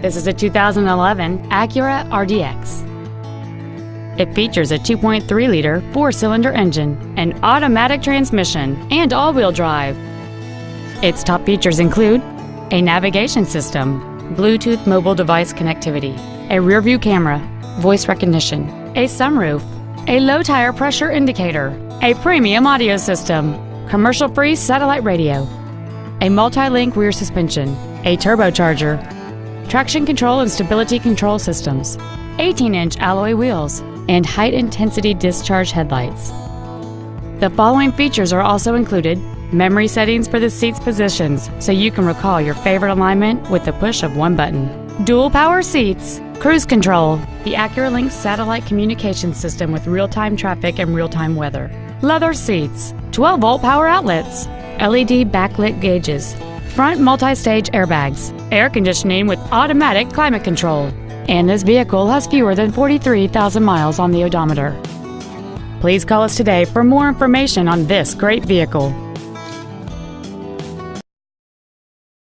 This is a 2011 Acura RDX. It features a 2.3-liter four-cylinder engine, an automatic transmission, and all-wheel drive. Its top features include a navigation system, Bluetooth mobile device connectivity, a rear-view camera, voice recognition, a sunroof, a low tire pressure indicator, a premium audio system, commercial-free satellite radio, a multi-link rear suspension, a turbocharger, traction control and stability control systems, 18-inch alloy wheels, and high-intensity discharge headlights. The following features are also included: memory settings for the seat's positions so you can recall your favorite alignment with the push of one button, dual power seats, cruise control, the Acura Link satellite communication system with real-time traffic and real-time weather, leather seats, 12-volt power outlets, LED backlit gauges, front multi-stage airbags, air conditioning with automatic climate control, and this vehicle has fewer than 43,000 miles on the odometer. Please call us today for more information on this great vehicle.